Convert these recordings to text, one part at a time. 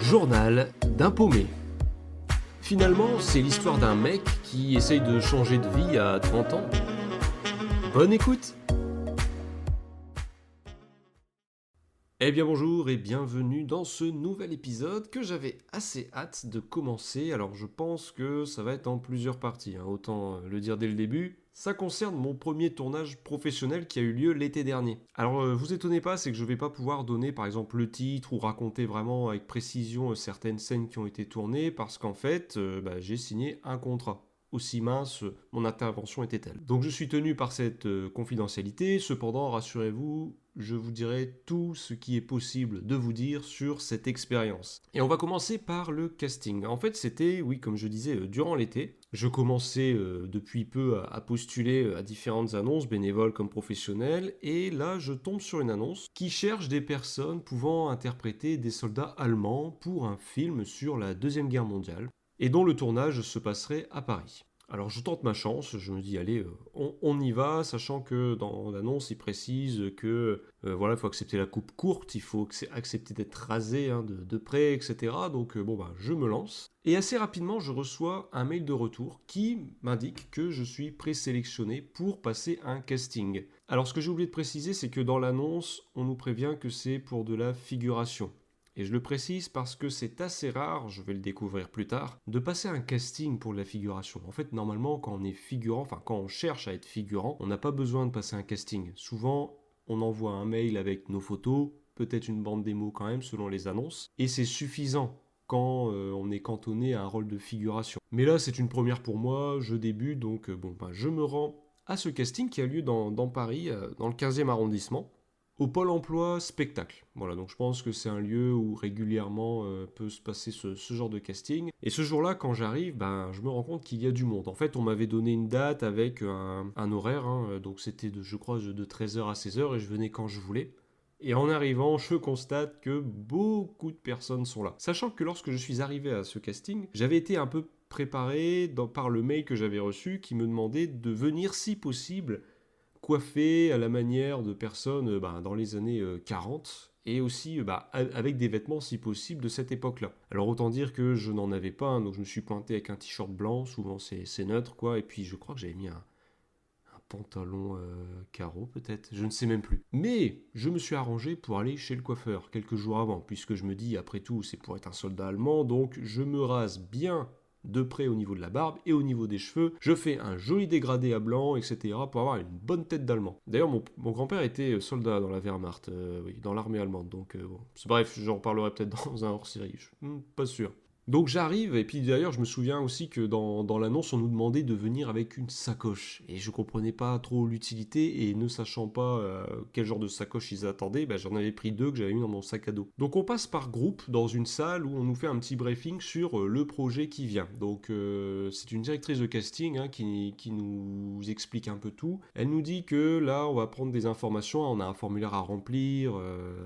Journal d'un paumé. Finalement, c'est l'histoire d'un mec qui essaye de changer de vie à 30 ans. Bonne écoute! Eh bien bonjour et bienvenue dans ce nouvel épisode que j'avais assez hâte de commencer. Alors je pense que ça va être en plusieurs parties, autant le dire dès le début. Ça concerne mon premier tournage professionnel qui a eu lieu l'été dernier. Alors vous étonnez pas, c'est que je vais pas pouvoir donner par exemple le titre ou raconter vraiment avec précision certaines scènes qui ont été tournées parce qu'en fait j'ai signé un contrat. Aussi mince, mon intervention était-elle. Donc je suis tenu par cette confidentialité, cependant rassurez-vous, je vous dirai tout ce qui est possible de vous dire sur cette expérience. Et on va commencer par le casting. En fait c'était, oui comme je disais, durant l'été. Je commençais depuis peu à postuler à différentes annonces, bénévoles comme professionnelles, et là je tombe sur une annonce qui cherche des personnes pouvant interpréter des soldats allemands pour un film sur la Deuxième Guerre mondiale et dont le tournage se passerait à Paris. Alors je tente ma chance, je me dis allez, on y va, sachant que dans l'annonce il précise que voilà, il faut accepter la coupe courte, il faut accepter d'être rasé de près, etc. Donc je me lance. Et assez rapidement je reçois un mail de retour qui m'indique que je suis présélectionné pour passer un casting. Alors ce que j'ai oublié de préciser, c'est que dans l'annonce, on nous prévient que c'est pour de la figuration. Et je le précise parce que c'est assez rare, je vais le découvrir plus tard, de passer un casting pour de la figuration. En fait, normalement, quand on est figurant, enfin quand on cherche à être figurant, on n'a pas besoin de passer un casting. Souvent, on envoie un mail avec nos photos, peut-être une bande démo quand même, selon les annonces, et c'est suffisant quand on est cantonné à un rôle de figuration. Mais là, c'est une première pour moi, je débute, donc je me rends à ce casting qui a lieu dans Paris, dans le 15e arrondissement. Au Pôle emploi spectacle. Voilà, donc je pense que c'est un lieu où régulièrement peut se passer ce genre de casting. Et ce jour-là, quand j'arrive, je me rends compte qu'il y a du monde. En fait, on m'avait donné une date avec un horaire, donc c'était je crois de 13h à 16h et je venais quand je voulais. Et en arrivant, je constate que beaucoup de personnes sont là. Sachant que lorsque je suis arrivé à ce casting, j'avais été un peu préparé par le mail que j'avais reçu qui me demandait de venir si possible coiffé à la manière de personnes dans les années 40 et aussi avec des vêtements si possible de cette époque-là. Alors autant dire que je n'en avais pas, donc je me suis pointé avec un t-shirt blanc, souvent c'est neutre quoi, et puis je crois que j'avais mis un pantalon carreau peut-être, je ne sais même plus. Mais je me suis arrangé pour aller chez le coiffeur quelques jours avant, puisque je me dis après tout c'est pour être un soldat allemand, donc je me rase bien de près au niveau de la barbe et au niveau des cheveux. Je fais un joli dégradé à blanc, etc. pour avoir une bonne tête d'allemand. D'ailleurs, mon grand-père était soldat dans la Wehrmacht, oui, dans l'armée allemande. Donc, bref, j'en reparlerai peut-être dans un hors-série. Pas sûr. Donc j'arrive, et puis d'ailleurs je me souviens aussi que dans l'annonce on nous demandait de venir avec une sacoche. Et je comprenais pas trop l'utilité, et ne sachant pas quel genre de sacoche ils attendaient, j'en avais pris deux que j'avais mis dans mon sac à dos. Donc on passe par groupe dans une salle où on nous fait un petit briefing sur le projet qui vient. Donc c'est une directrice de casting qui nous explique un peu tout. Elle nous dit que là on va prendre des informations, on a un formulaire à remplir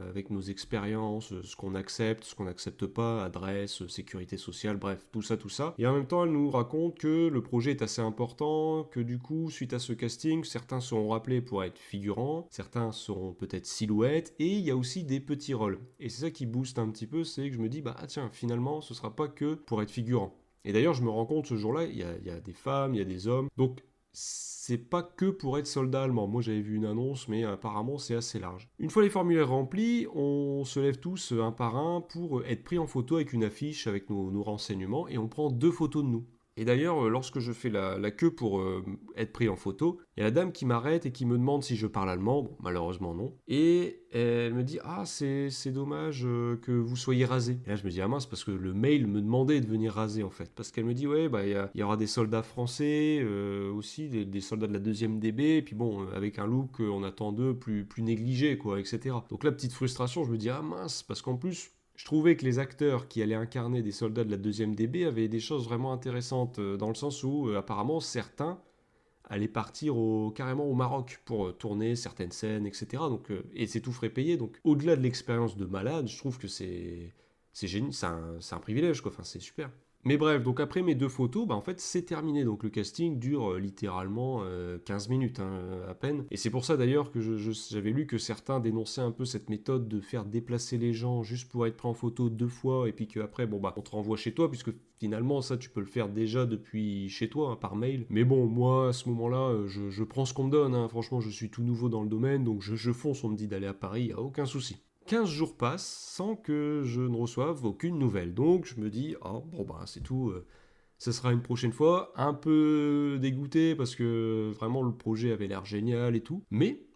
avec nos expériences, ce qu'on accepte pas, adresse, sécurité sociale, bref, tout ça. Et en même temps, elle nous raconte que le projet est assez important, que du coup, suite à ce casting, certains seront rappelés pour être figurants, certains seront peut-être silhouettes, et il y a aussi des petits rôles. Et c'est ça qui booste un petit peu, c'est que je me dis, tiens, finalement, ce sera pas que pour être figurant. Et d'ailleurs, je me rends compte ce jour-là, il y a des femmes, il y a des hommes, donc c'est pas que pour être soldat allemand. Moi j'avais vu une annonce, mais apparemment c'est assez large. Une fois les formulaires remplis, on se lève tous un par un pour être pris en photo avec une affiche avec nos renseignements et on prend 2 photos de nous. Et d'ailleurs, lorsque je fais la queue pour être pris en photo, il y a la dame qui m'arrête et qui me demande si je parle allemand. Bon, malheureusement non. Et elle me dit « Ah, c'est dommage que vous soyez rasé. » Et là, je me dis « Ah mince, parce que le mail me demandait de venir raser en fait. » Parce qu'elle me dit « Ouais, il y aura des soldats français aussi, des soldats de la 2e DB. Et puis bon, avec un look, on attend d'eux plus négligé, quoi, etc. » Donc là, petite frustration, je me dis « Ah mince, parce qu'en plus... » Je trouvais que les acteurs qui allaient incarner des soldats de la 2e DB avaient des choses vraiment intéressantes, dans le sens où apparemment certains allaient partir carrément au Maroc pour tourner certaines scènes, etc. Donc, et c'est tout frais payé. Donc au-delà de l'expérience de malade, je trouve que c'est génial, c'est un privilège, quoi. Enfin, c'est super. Mais bref, donc après mes 2 photos, bah, en fait, c'est terminé. Donc le casting dure littéralement 15 minutes hein, à peine. Et c'est pour ça d'ailleurs que j'avais lu que certains dénonçaient un peu cette méthode de faire déplacer les gens juste pour être pris en photo 2 fois et puis qu'après, bon bah, on te renvoie chez toi puisque finalement, ça, tu peux le faire déjà depuis chez toi, hein, par mail. Mais bon, moi, à ce moment-là, je prends ce qu'on me donne. Hein. Franchement, je suis tout nouveau dans le domaine, donc je fonce. On me dit d'aller à Paris, y a aucun souci. 15 jours passent sans que je ne reçoive aucune nouvelle. Donc je me dis, oh bon bah c'est tout, ça sera une prochaine fois. Un peu dégoûté parce que vraiment le projet avait l'air génial et tout. Mais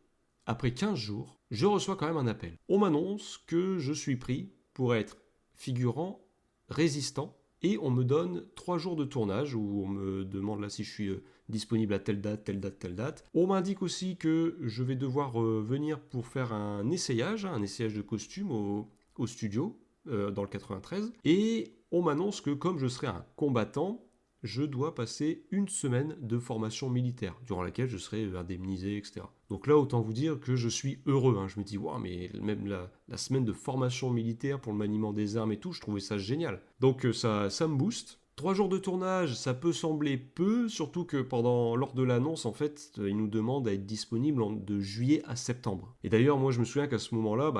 après 15 jours, je reçois quand même un appel. On m'annonce que je suis pris pour être figurant résistant et on me donne 3 jours de tournage où on me demande là si je suis disponible à telle date, telle date, telle date. On m'indique aussi que je vais devoir venir pour faire un essayage de costume au studio dans le 93. Et on m'annonce que comme je serai un combattant, je dois passer une semaine de formation militaire, durant laquelle je serai indemnisé, etc. Donc là, autant vous dire que je suis heureux. Hein. Je me dis, waouh, mais même la semaine de formation militaire pour le maniement des armes et tout, je trouvais ça génial. Donc ça me booste. 3 jours de tournage, ça peut sembler peu, surtout que lors de l'annonce, en fait, ils nous demandent à être disponible de juillet à septembre. Et d'ailleurs, moi, je me souviens qu'à ce moment-là,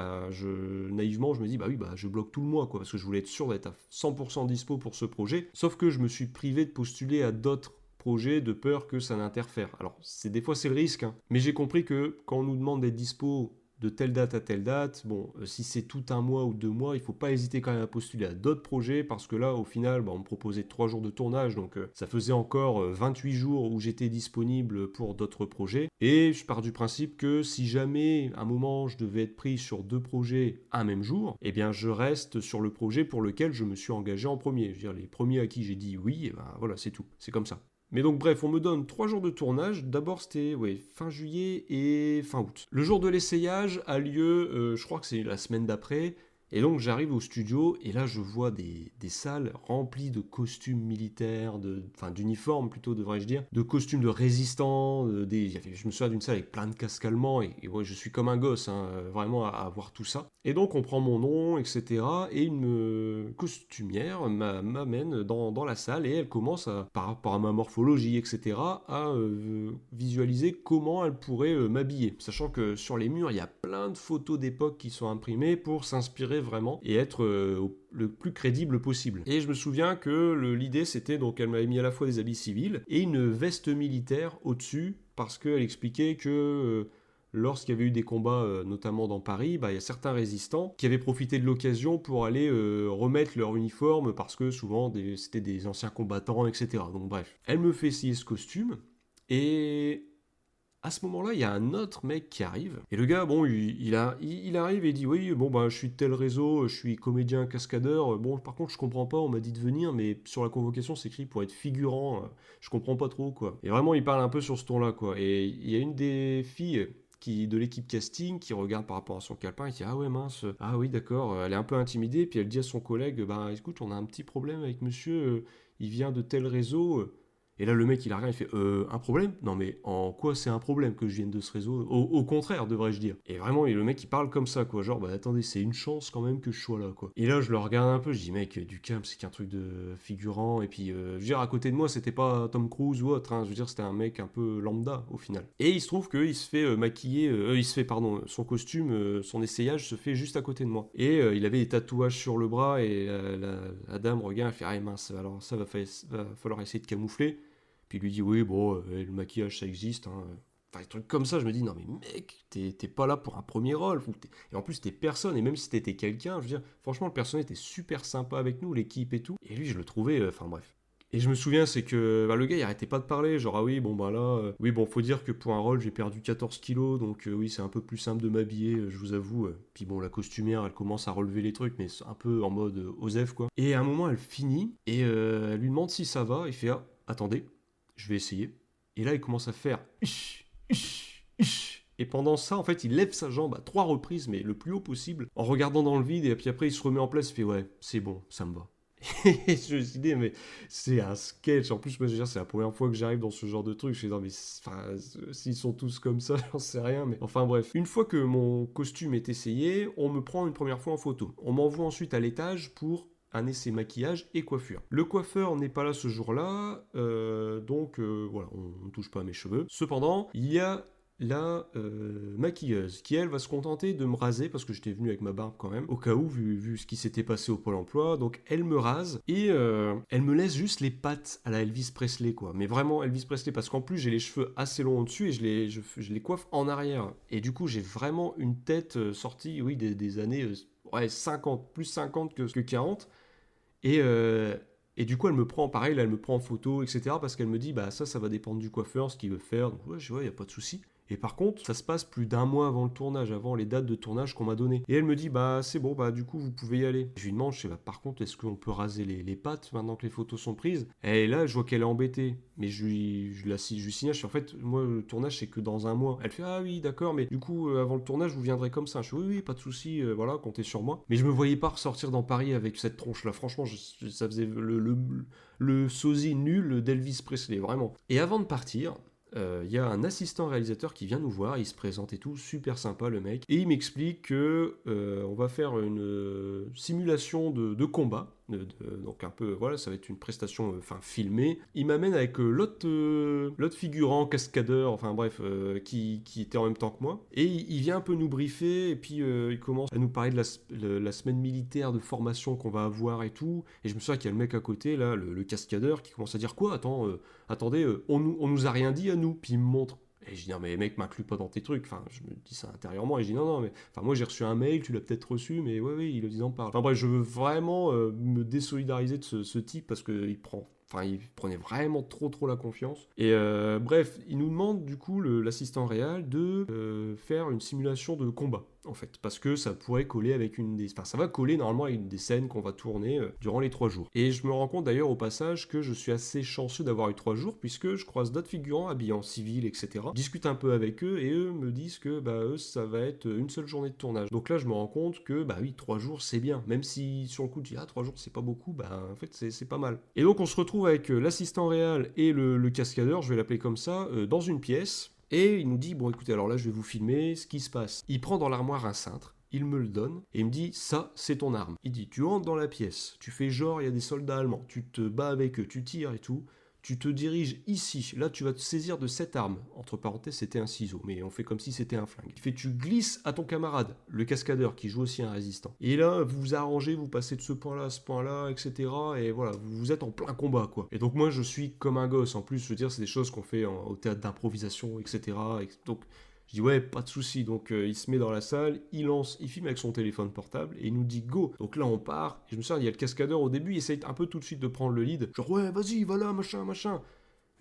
naïvement, je me dis, bah oui, bah je bloque tout le mois, quoi, parce que je voulais être sûr d'être à 100% dispo pour ce projet. Sauf que je me suis privé de postuler à d'autres projets de peur que ça n'interfère. Alors, des fois, c'est le risque, hein. Mais j'ai compris que quand on nous demande d'être dispo de telle date à telle date, bon, si c'est tout un mois ou 2 mois, il faut pas hésiter quand même à postuler à d'autres projets parce que là, au final, on me proposait 3 jours de tournage, donc ça faisait encore 28 jours où j'étais disponible pour d'autres projets. Et je pars du principe que si jamais, à un moment, je devais être pris sur 2 projets un même jour, eh bien, je reste sur le projet pour lequel je me suis engagé en premier. Je veux dire, les premiers à qui j'ai dit oui, et ben voilà, c'est tout. C'est comme ça. Mais donc bref, on me donne 3 jours de tournage. D'abord c'était fin juillet et fin août. Le jour de l'essayage a lieu, je crois que c'est la semaine d'après. Et donc j'arrive au studio et là je vois des salles remplies de costumes militaires, d'uniformes plutôt devrais-je dire, de costumes de résistants, je me souviens d'une salle avec plein de casques allemands et ouais, je suis comme un gosse hein, vraiment à voir tout ça. Et donc on prend mon nom, etc. Et une costumière m'amène dans la salle et elle commence par rapport à ma morphologie, etc., à visualiser comment elle pourrait m'habiller. Sachant que sur les murs il y a plein de photos d'époque qui sont imprimées pour s'inspirer vraiment et être le plus crédible possible. Et je me souviens que l'idée c'était donc elle m'avait mis à la fois des habits civils et une veste militaire au-dessus parce qu'elle expliquait que lorsqu'il y avait eu des combats, notamment dans Paris, il y a certains résistants qui avaient profité de l'occasion pour aller remettre leur uniforme parce que souvent c'était des anciens combattants, etc. Donc bref, elle me fait essayer ce costume et à ce moment-là, il y a un autre mec qui arrive. Et le gars, bon, il arrive et il dit oui, bon, je suis de tel réseau, je suis comédien cascadeur. Bon, par contre, je comprends pas, on m'a dit de venir, mais sur la convocation, c'est écrit pour être figurant. Je comprends pas trop, quoi. Et vraiment, il parle un peu sur ce ton-là, quoi. Et il y a une des filles de l'équipe casting qui regarde par rapport à son calepin et qui dit ah ouais mince, ah oui d'accord, elle est un peu intimidée, puis elle dit à son collègue écoute, on a un petit problème avec monsieur, il vient de tel réseau. Et là, le mec, il a rien, il fait un problème? Non, mais en quoi c'est un problème que je vienne de ce réseau? Au contraire, devrais-je dire. Et vraiment, le mec, il parle comme ça, quoi. Genre, attendez, c'est une chance quand même que je sois là, quoi. Et là, je le regarde un peu, je dis, mec, du calme, c'est qu'un truc de figurant. Et puis, je veux dire, à côté de moi, c'était pas Tom Cruise ou autre, hein. Je veux dire, c'était un mec un peu lambda, au final. Et il se trouve qu'il se fait maquiller, pardon, son costume, son essayage se fait juste à côté de moi. Et il avait des tatouages sur le bras, et la dame regarde, elle fait, ah mince, alors ça va falloir essayer de camoufler. Puis il lui dit oui, bon, le maquillage ça existe. Hein. Enfin, des trucs comme ça, je me dis non, mais mec, t'es pas là pour un premier rôle. Et en plus, t'es personne. Et même si t'étais quelqu'un, je veux dire, franchement, le personnage était super sympa avec nous, l'équipe et tout. Et lui, je le trouvais, enfin bref. Et je me souviens, c'est que le gars, il arrêtait pas de parler. Genre, ah oui, bon, là, oui, bon, faut dire que pour un rôle, j'ai perdu 14 kilos. Donc, oui, c'est un peu plus simple de m'habiller, je vous avoue. Puis bon, la costumière, elle commence à relever les trucs, mais c'est un peu en mode Osef, quoi. Et à un moment, elle finit et elle lui demande si ça va. Il fait, ah, attendez, je vais essayer. Et là, il commence à faire et pendant ça, en fait, il lève sa jambe à 3 reprises, mais le plus haut possible, en regardant dans le vide, et puis après, il se remet en place, il fait ouais, c'est bon, ça me va. Et je me suis dit, mais c'est un sketch. En plus, moi, je veux dire, c'est la première fois que j'arrive dans ce genre de truc. Je suis non, mais s'ils sont tous comme ça, j'en sais rien. Mais enfin, bref. Une fois que mon costume est essayé, on me prend une première fois en photo. On m'envoie ensuite à l'étage pour un essai maquillage et coiffure. Le coiffeur n'est pas là ce jour-là, donc voilà, on ne touche pas à mes cheveux. Cependant, il y a la maquilleuse qui, elle, va se contenter de me raser parce que j'étais venu avec ma barbe quand même, au cas où, vu ce qui s'était passé au Pôle emploi. Donc elle me rase et elle me laisse juste les pattes à la Elvis Presley, quoi. Mais vraiment Elvis Presley, parce qu'en plus j'ai les cheveux assez longs au-dessus et je les coiffe en arrière. Et du coup j'ai vraiment une tête sortie, oui, des années 50, plus 50 que 40. Et, et du coup, elle me prend, pareil, là, elle me prend en photo, etc. Parce qu'elle me dit, bah ça va dépendre du coiffeur, ce qu'il veut faire. Donc, ouais, je vois, il n'y a pas de souci. Et par contre, ça se passe plus d'un mois avant le tournage, avant les dates de tournage qu'on m'a données. Et elle me dit, bah c'est bon, bah du coup, vous pouvez y aller. Je lui demande, je sais, bah par contre, est-ce qu'on peut raser les pattes maintenant que les photos sont prises? Et là, je vois qu'elle est embêtée. Mais je lui signale, je fais, en fait, moi, le tournage, c'est que dans un mois. Elle fait, ah oui, d'accord, mais du coup, avant le tournage, vous viendrez comme ça. Je fais, oui, oui, pas de souci, voilà, comptez sur moi. Mais je me voyais pas ressortir dans Paris avec cette tronche-là. Franchement, ça faisait le sosie nul d'Elvis Presley, vraiment. Et avant de partir, y a un assistant réalisateur qui vient nous voir, il se présente et tout, super sympa le mec, et il m'explique que on va faire une simulation de combat, donc un peu, voilà, ça va être une prestation filmée. Il m'amène avec l'autre figurant, cascadeur, enfin bref, qui était en même temps que moi, et il vient un peu nous briefer, et puis il commence à nous parler de la semaine militaire de formation qu'on va avoir et tout, et je me souviens qu'il y a le mec à côté, là, le cascadeur, qui commence à dire, quoi, attendez, on nous a rien dit à nous. Puis il me montre. Et je dis, non, mais mec, m'inclus pas dans tes trucs. Enfin, je me dis ça intérieurement. Et je dis, non, mais. Enfin, moi, j'ai reçu un mail, tu l'as peut-être reçu, mais oui, il en parle. Enfin, bref, je veux vraiment me désolidariser de ce type parce qu'il prend. Enfin, il prenait vraiment trop la confiance. Et bref, il nous demande du coup, l'assistant réel, de faire une simulation de combat, en fait. Parce que ça pourrait coller avec Enfin, ça va coller normalement avec une des scènes qu'on va tourner durant les 3 jours. Et je me rends compte d'ailleurs au passage que je suis assez chanceux d'avoir eu 3 jours, puisque je croise d'autres figurants habillés en civil, etc. Discute un peu avec eux, et eux me disent que, eux, ça va être une seule journée de tournage. Donc là, je me rends compte que, oui, 3 jours, c'est bien. Même si sur le coup, tu dis, 3 jours, c'est pas beaucoup, en fait, c'est pas mal. Et donc, on se retrouve avec l'assistant réel et le cascadeur, je vais l'appeler comme ça, dans une pièce. Et il nous dit, bon écoutez, alors là je vais vous filmer ce qui se passe. Il prend dans l'armoire un cintre, il me le donne, et il me dit, ça c'est ton arme. Il dit, tu entres dans la pièce, tu fais genre, il y a des soldats allemands, tu te bats avec eux, tu tires et tout. Tu te diriges ici, là tu vas te saisir de cette arme. Entre parenthèses, c'était un ciseau, mais on fait comme si c'était un flingue. Il fait, tu glisses à ton camarade, le cascadeur, qui joue aussi un résistant. Et là, vous vous arrangez, vous passez de ce point-là à ce point-là, etc. Et voilà, vous êtes en plein combat, quoi. Et donc moi, je suis comme un gosse. En plus, je veux dire, c'est des choses qu'on fait au théâtre d'improvisation, etc. Donc, je dis ouais, pas de souci. Donc il se met dans la salle, il filme avec son téléphone portable et il nous dit go. Donc là on part. Et je me souviens, il y a le cascadeur au début, il essaye un peu tout de suite de prendre le lead. Genre ouais, vas-y, va là, machin.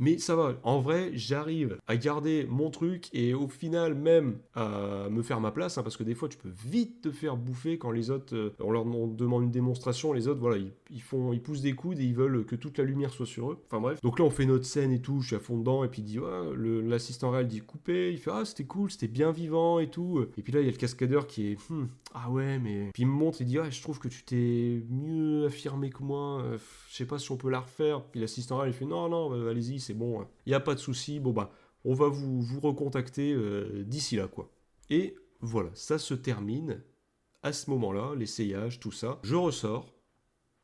Mais ça va, en vrai, j'arrive à garder mon truc et au final même à me faire ma place, parce que des fois tu peux vite te faire bouffer quand les autres, on leur demande une démonstration, les autres, voilà, ils poussent des coudes et ils veulent que toute la lumière soit sur eux. Enfin bref. Donc là on fait notre scène et tout, je suis à fond dedans et puis il dit, l'assistant réel dit couper, il fait, c'était cool, c'était bien vivant et tout. Et puis là il y a le cascadeur qui est, ah ouais, mais... Puis il me montre, il dit, je trouve que tu t'es mieux affirmé que moi, je sais pas si on peut la refaire. Puis l'assistant réel il fait, non, allez-y, c'est bon, il n'y a pas de souci, on va vous recontacter d'ici là, quoi. Et voilà, ça se termine à ce moment-là, l'essayage, tout ça. Je ressors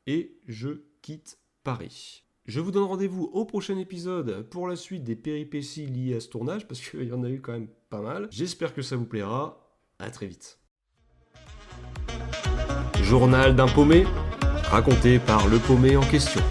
et je quitte Paris. Je vous donne rendez-vous au prochain épisode pour la suite des péripéties liées à ce tournage, parce qu'il y en a eu quand même pas mal. J'espère que ça vous plaira. À très vite. Journal d'un paumé, raconté par le paumé en question.